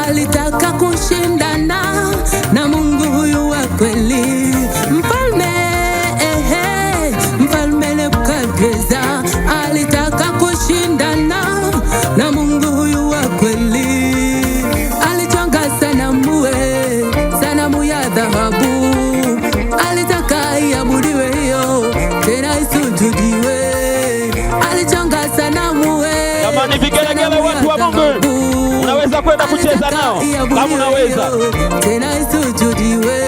Alitaka kushindana na Mungu huyu wa kweli. Mfalme Nebukadreza alitaka kushindana na Mungu huyu wa kweli. Alichonga sanamu ya dhahabu, alitaka iabudiwe hiyo tena isujudiwe. Alichonga sanamu jamani, vigelegele watu wa Mungu. Unaweza kwenda kucheza nao kama unaweza. Tena isujudiwe.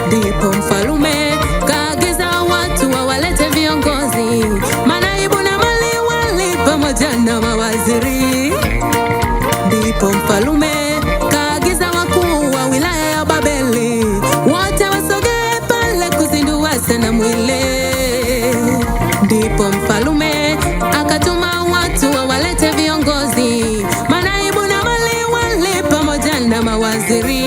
Ndipo mfalme kaagiza watu wawalete viongozi, manaibu na maliwali pamoja na mawaziri. Ndipo mfalme kaagiza wakuu wa wilaya ya Babeli wote wasogee pale kuzindua sanamu ile. Ndipo mfalme akatuma watu wawalete viongozi, manaibu na maliwali pamoja na mawaziri.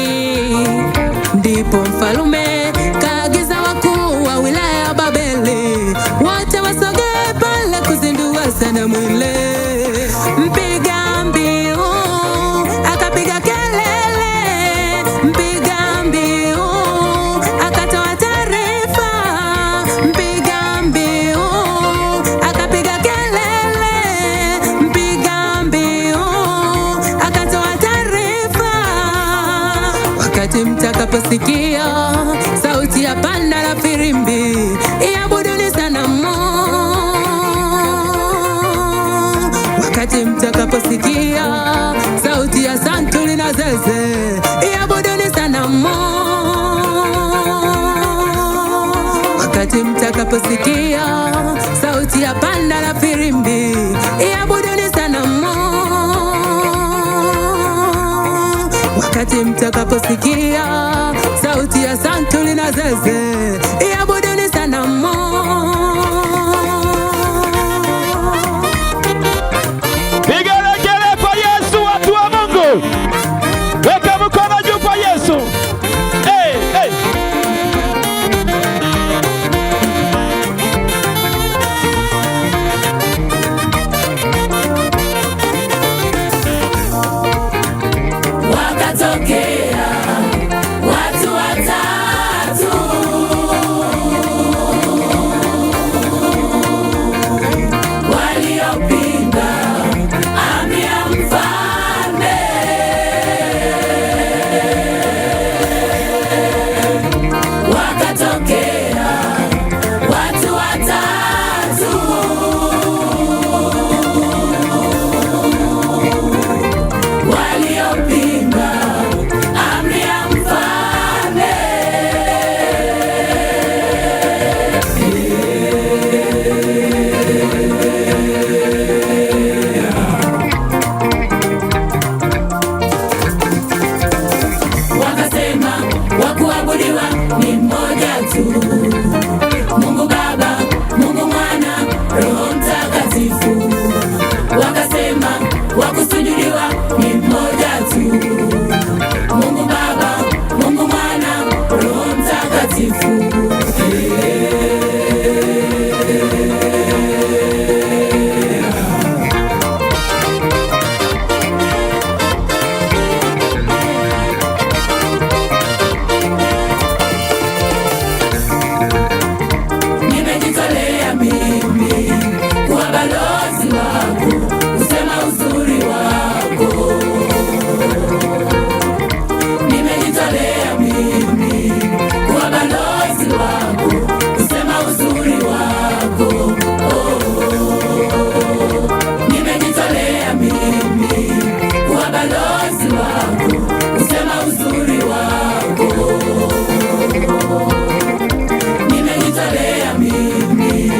Ndipo mfalme kaagiza wakuu wa wilaya ya Babeli wote wasogee pale kuzindua sanamu ile. Mpiga mbiu akapiga kelele, mpiga mbiu akatoa taarifa, mpiga mbiu akapiga kelele, mpiga mbiu akatoa taarifa. Wakati mtakaposikia sauti ya panda la firimbi, iabuduni sanamu. Wakati mtakaposikia sauti ya santuri na zeze, iabuduni sanamu. Wakati mtakaposikia sauti ya panda la firimbi, iabuduni sanamu. Wakati mtakaposikia sauti ya santuri na zeze, iabuduni sanamu. Vigelegele kwa Yesu, watu wa Mungu. Weka mkono juu kwa Yesu. Hey, hey. Wakatokea watu watatu waliopinga amri ya mfalme. Wakatokea watu watatu waliopinga balozi wako, kusema uzuri wako. Nimejitolea mimi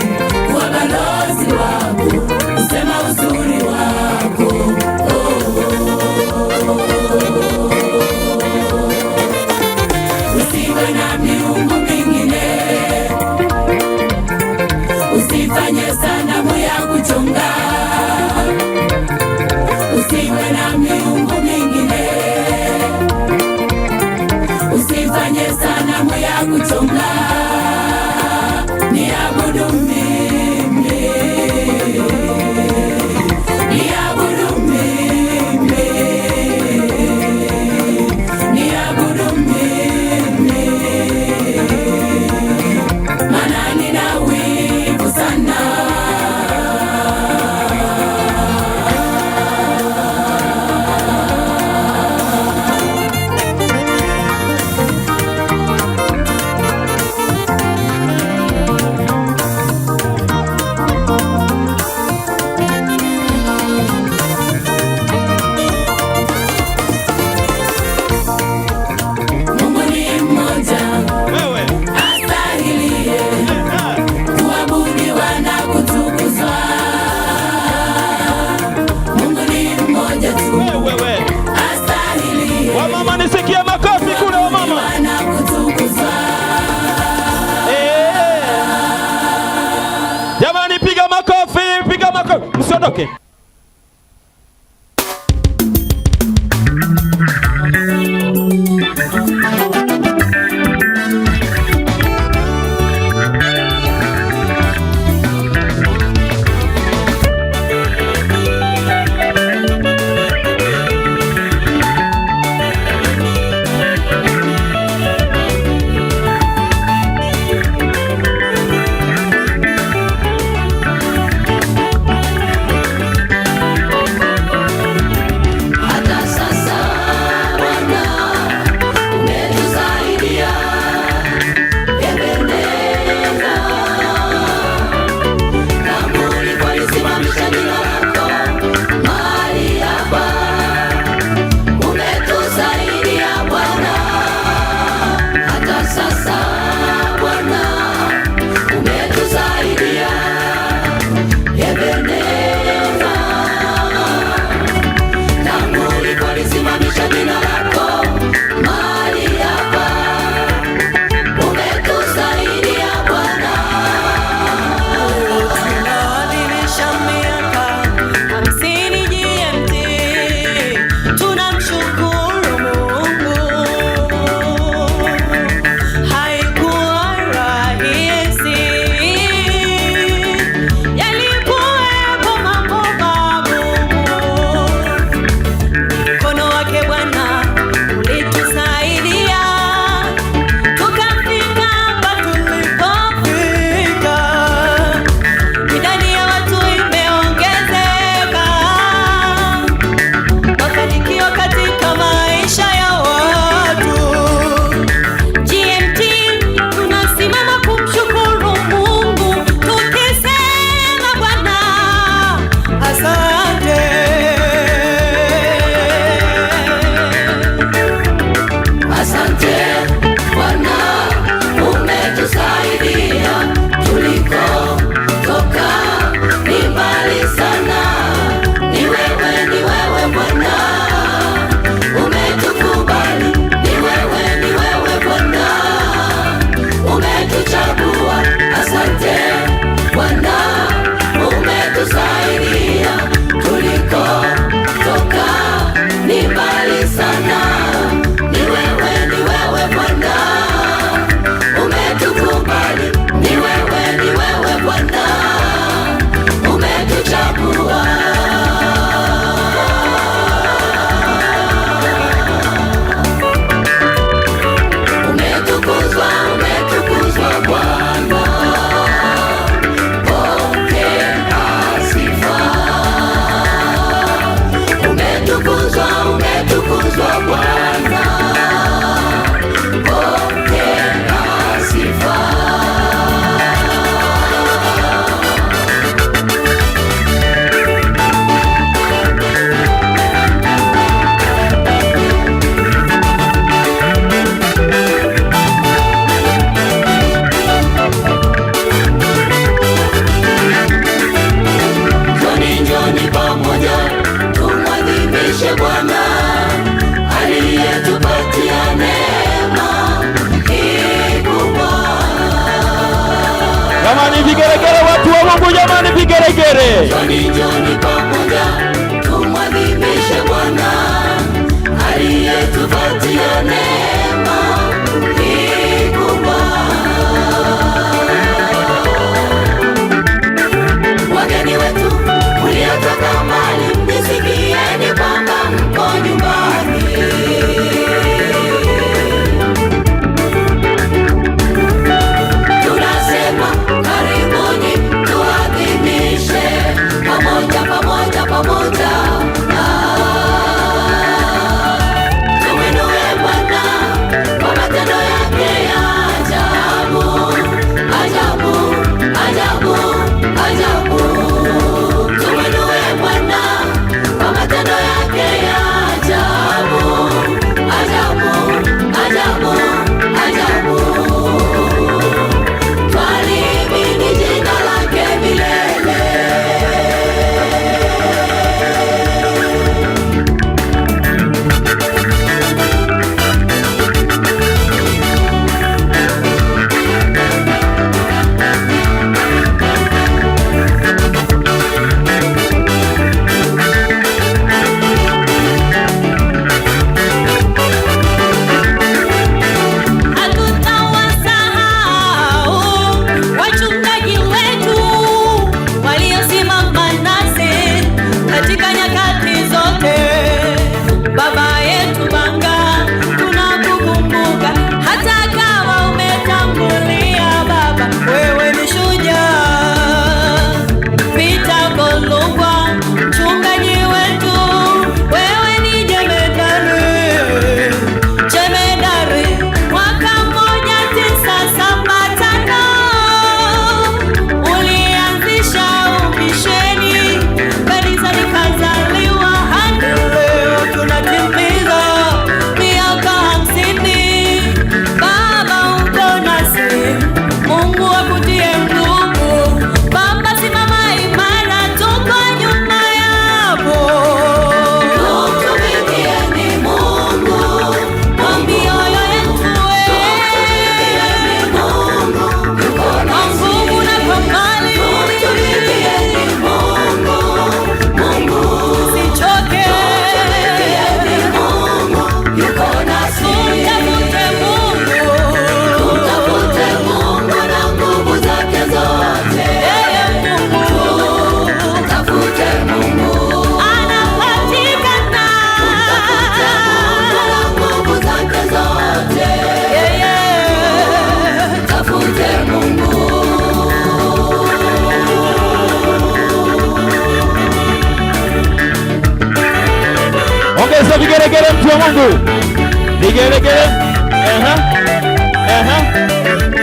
kuwa balozi wako, kusema uzuri wako. Usiwe na miungu mingine, usifanye sanamu ya kuchonga. Usiwe na miungu mingine, usifanye sanamu ya kuchonga. Niabudu mimi, niabudu mimi, niabudu mimi, maana nina wivu sana. Mungu ni mmoja, Wewe. astahilie kuabudiwa na kutukuzwa. Mungu ni mmoja tu, Wewe. astahilie Wamama nisikie makofi kule wamama. na kutukuzwa. Jamani piga makofi, piga makofi. Msiondoke. Hata sasa Bwana umetusaidia, Ebeneza. Tangu ulipolisimamisha jina lako mahali hapa, umetusaidia Bwana. Hata sasa Bwana umetusaidia, Ebeneza. Tangu ulipolisimamisha jina lako mahali hapa, umetusaidia Bwana. Tunaadhimisha miaka 50 GMT, tunamshukuru Mungu. Haikuwa rahisi, yalikuwepo mambo magumu. Mkono wake Bwana ulitusaidia, tukafika hapa tulipofika. Idadi ya watu imeongezeka, mafanikio katika maisha ya watu. GMT tunasimama kumshukuru Mungu, tukisema Bwana asante. Asante Bwana, umetusaidia. Tulikotoka ni mbali sana. Ni wewe Bwana, umetukubali. Ni wewe Bwana, umetuchagua. Asante Bwana, umetusaidia. Tulikotoka ni mbali sana. Ni wewe Bwana, umetukubali. Ni wewe Bwana, umetuchagua. Umetukuzwa Bwana, pokea sifa. Umetukuzwa Bwana. Mungu jamani, vigeregere. Njoni pamoja tumwadhimishe Bwana aliyetupatia neema hii kubwa. Wageni wetu mliotoka mbali, mjisikieni kwamba mko nyumbani. Tunasema karibuni tuadhimishe pamoja pamoja pamoja. Tumwinue Bwana kwa matendo yake ya ajabu, ajabu, ajabu, ajabu. Tumwinue Bwana kwa matendo yake ya ajabu, ajabu, ajabu, ajabu. Twalihimidi jina lake milele. Hatutawasahau wachungaji wetu waliosimama nasi katika nyakati zote. Baba yetu Banga, tunakukumbuka hata kama umetangulia. Baba, wewe ni shujaa. Peter Golugwa, mchungaji wetu, wewe ni jemedari. Jemedari, mwaka 1975 ulianzisha umisheni, kanisa likazaliwa, hadi leo tunatimiza miaka 50. Baba, uko nasi, Mungu akutie nguvu. Baba, simama imara, tuko nyuma yako. Tumtumikieni Mungu Kwa mioyo yetu kwa nguvu na kwa mali, Tumtumikieni Mungu, usichoke, Mungu yuko nasi. tutafute Mungu. Tafute Mungu na nguvu zake zote. Yeye Mungu Tafute Mungu, anapatikana. Mungu na nguvu zake zote. Yeye Tafute Mungu. Ongeza vigeregere mtu wa Mungu. Vigeregere.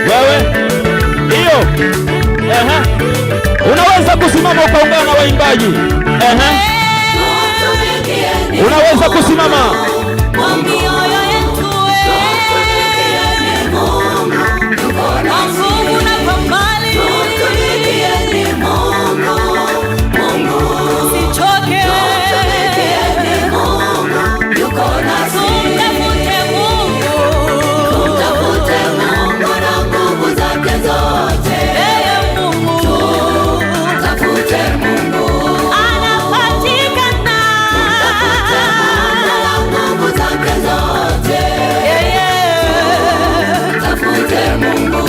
Wewe. Hiyo. Unaweza kusimama ukaungana na waimbaji. Tumtumikieni Unaweza kusimama. kwa mioyo yetu Mungu yuko kwa nasi. nguvu na kwa mali, Tumtumikieni Mungu, usichoke, Mungu yuko nasi. tutafute Mungu. Tafute Mungu na nguvu zake zote. Yeye Mungu Tafute Mungu, anapatikana. na nguvu zake zote. Yeye Tafute Mungu.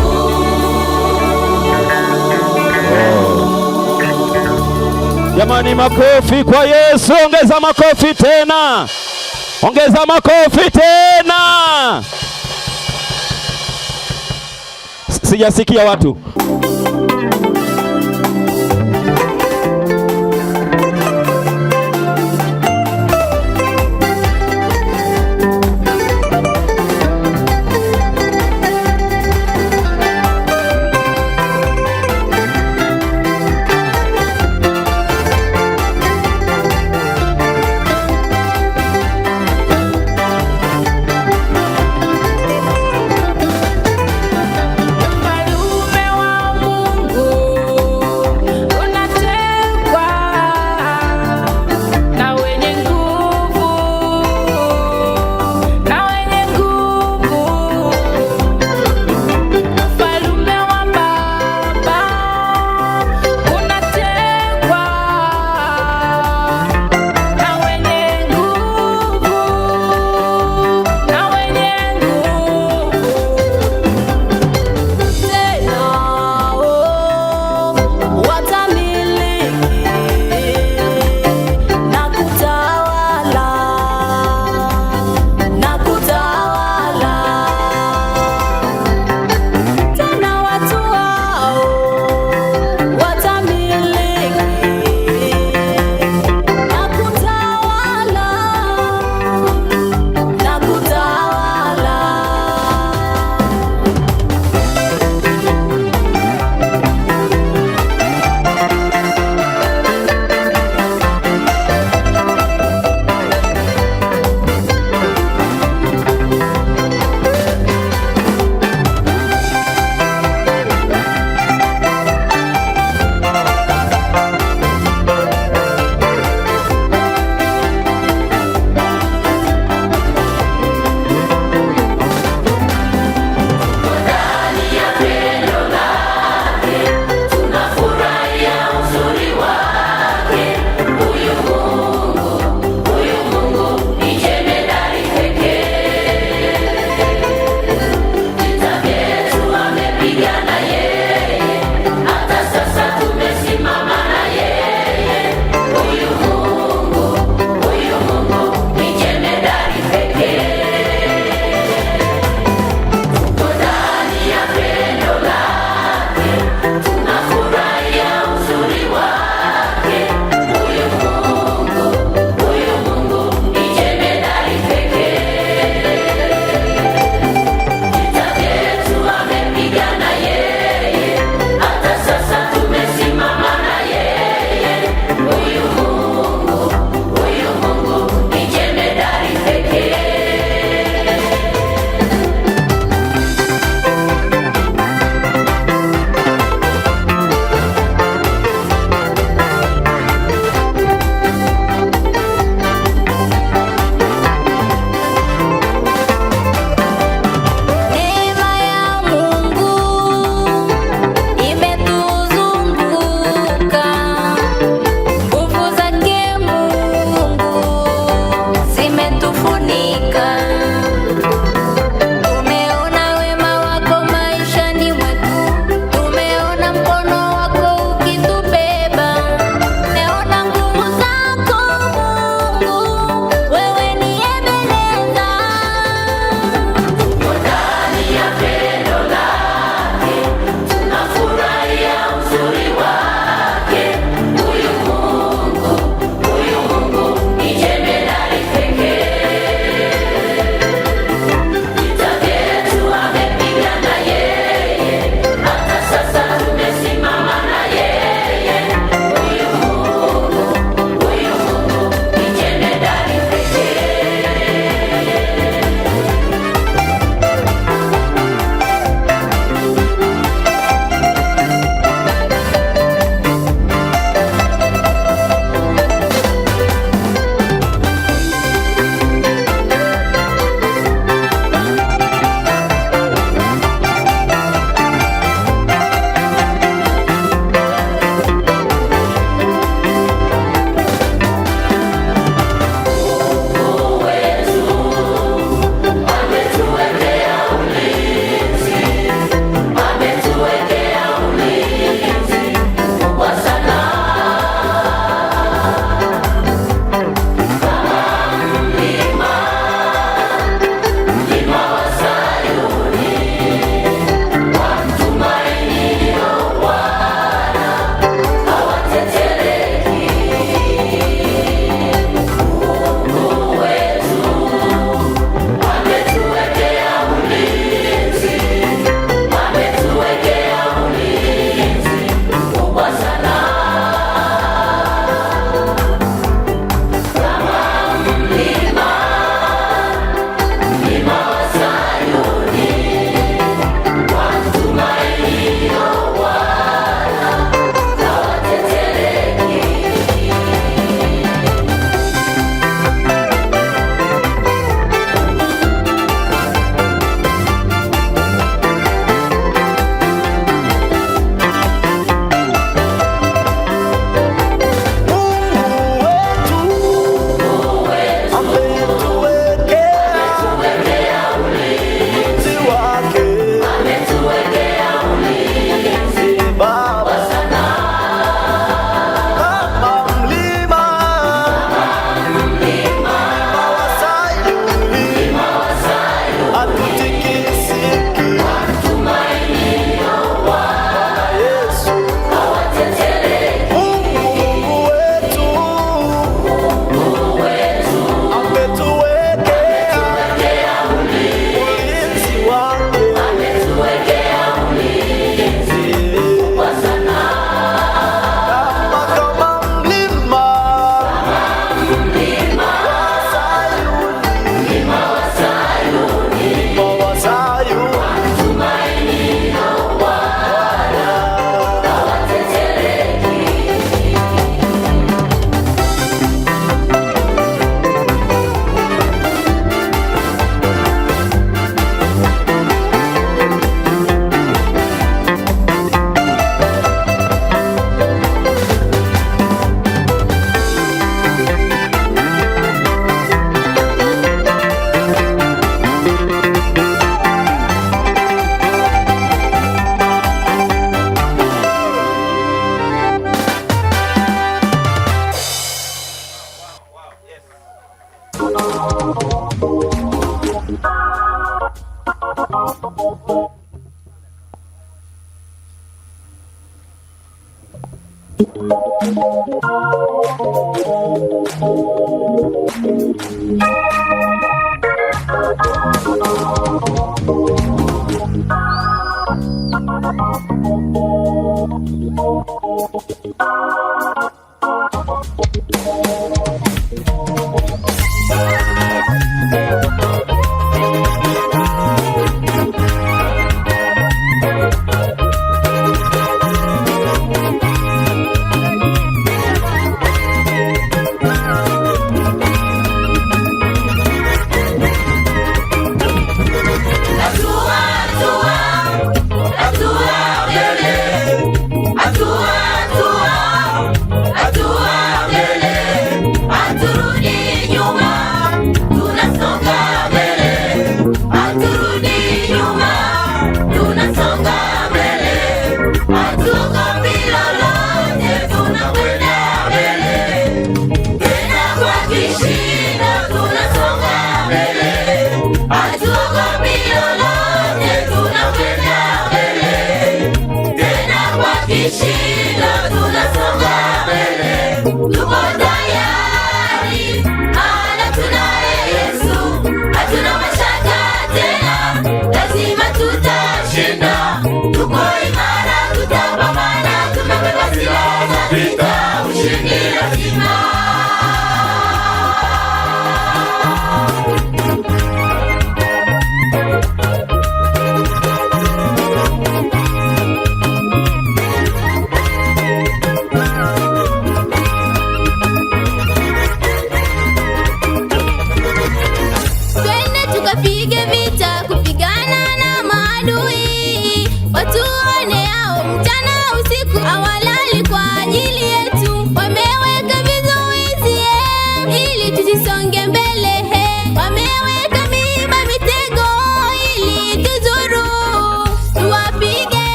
Jamani, makofi kwa Yesu. Ongeza makofi tena. Ongeza makofi tena. Sijasikia watu. Mfalume wa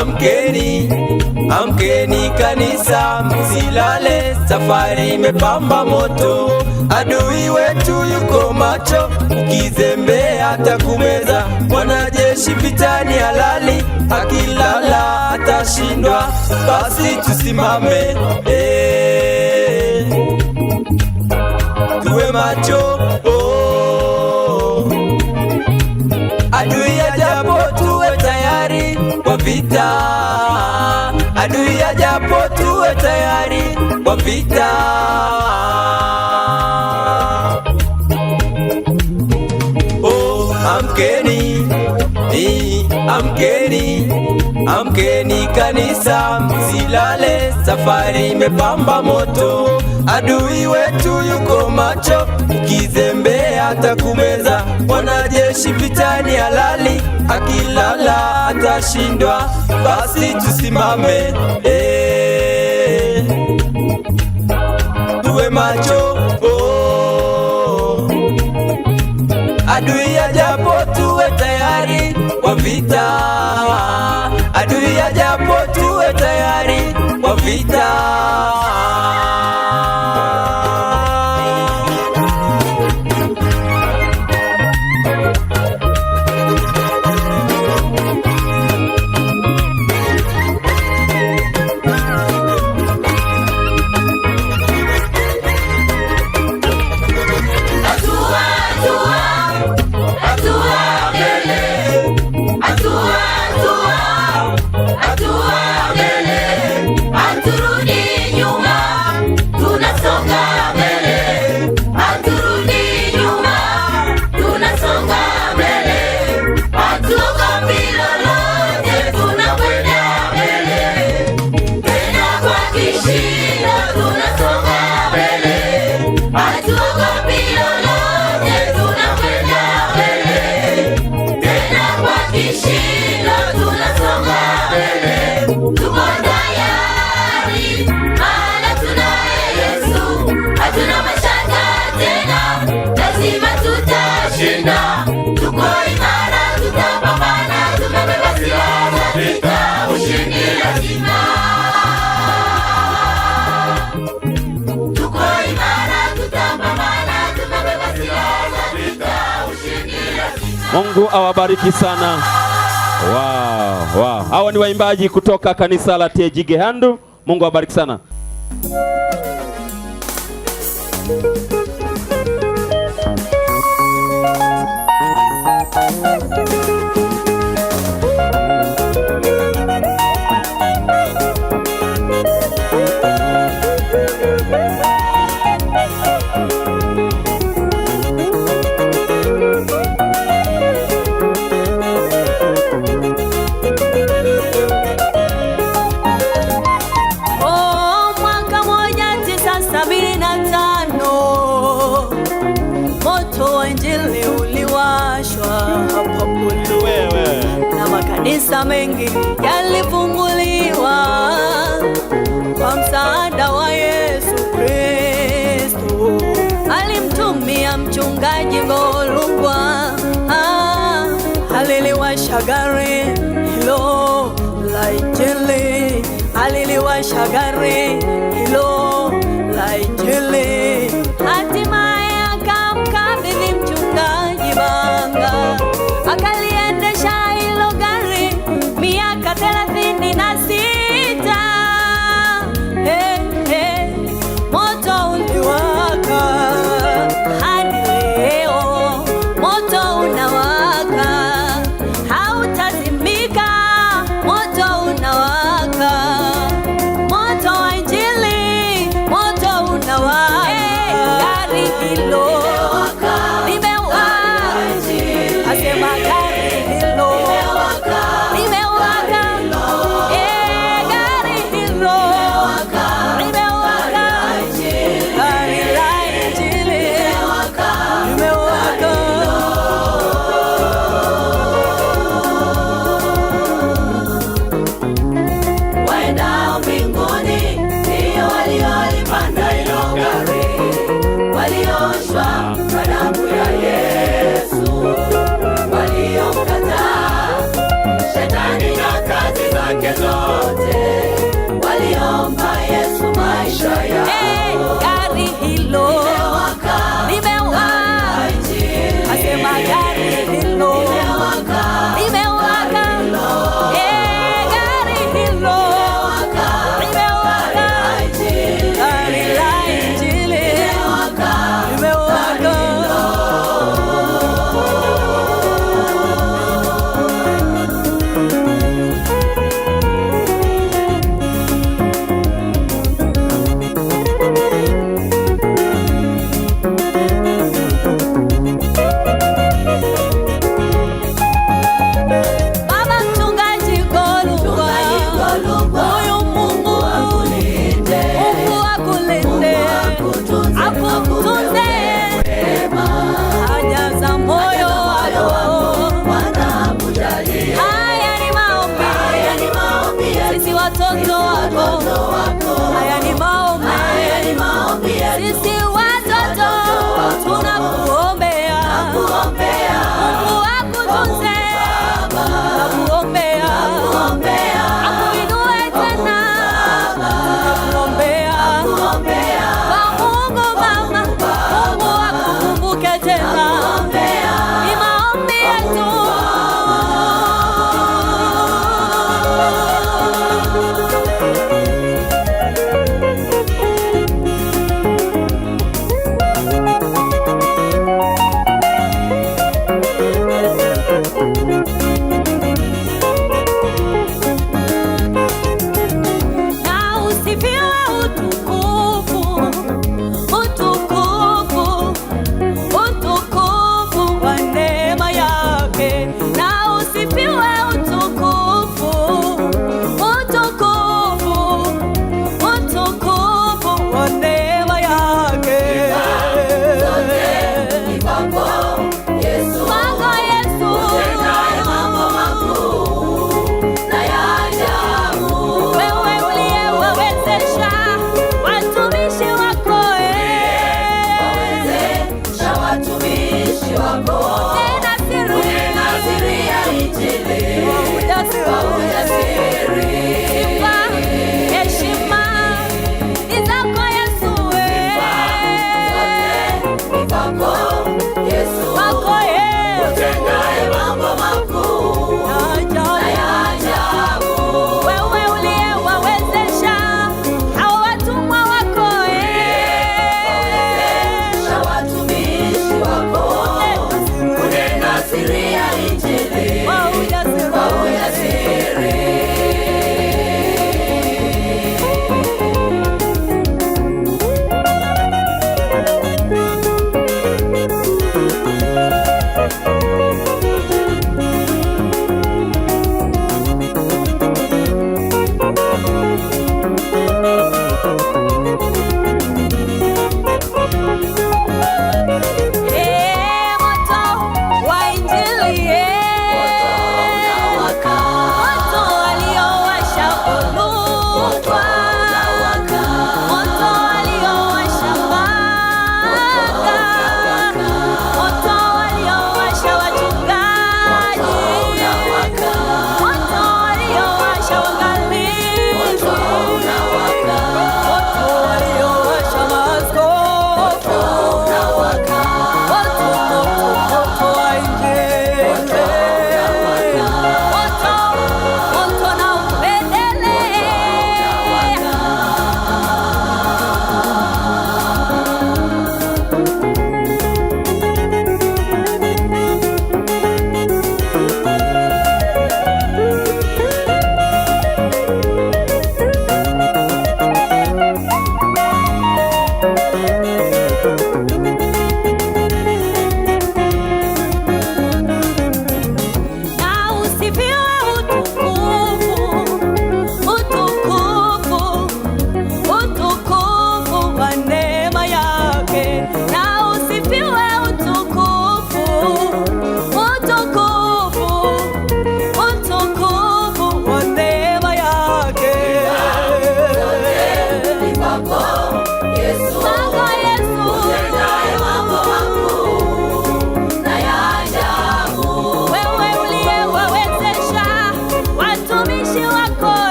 Amkeni, amkeni kanisa, msilale, safari imepamba moto. Adui wetu yuko macho, ukizembea atakumeza. Mwanajeshi Mwanajeshi vitani halali, akilala atashindwa. Basi tusimame, tuwe macho, adui ajapo tuwe tayari kwa vita, adui ajapo tuwe tayari kwa vita. Amkeni, amkeni, amkeni kanisa, msilale, safari imepamba moto. Adui wetu yuko macho, ukizembea atakumeza. Mwanajeshi vitani halali, akilala atashindwa. Basi tusimame, tuwe macho, adui ajapo tuwe tayari kwa vita, adui ajapo tuwe tayari kwa vita. Tuko imara, tutapambana, tumebeba silaha za vita, ushindi lazima. Tuko imara, tutapambana, tumebeba silaha za vita, ushindi lazima. Mungu awabariki sana. Wow. Hawa ni waimbaji kutoka kanisa la TAG Gehandu. Mungu awabariki sana. Mwaka 1975 moto wa Injili uliwashwa hapa Bulu, na makanisa mengi yalifunguliwa kwa msaada wa Yesu Kristo. Alimtumia mchungaji Golugwa, aliliwasha gari hilo la Injili, aliliwasha gari hilo la Injili. Hatimaye akamkabidhi mchungaji Banga, akaliendesha hilo gari miaka 36. Moto uliwaka hadi leo, moto unawaka, hautazimika, moto unawaka, moto wa Injili, moto unawaka. Gari hilo limewaka, asema gari hilo limewaka, gari hilo limewaka, gari la Injili limewaka. Waendao mbinguni ndio waliolipanda hilo gari, walioshwa kwa damu ya Yesu, waliomkataa Shetani na kazi zake zote, waliompa Yesu maisha yao. Gari hilo limewaka, asema gari hilo limewaka. akutunze, nakuombea, akuinue tena, nakuombea kwa Mungu Baba, Mungu akukumbuke tena, ni maombi yetu.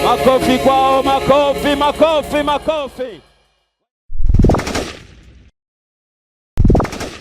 Makofi kwao, makofi, makofi, makofi.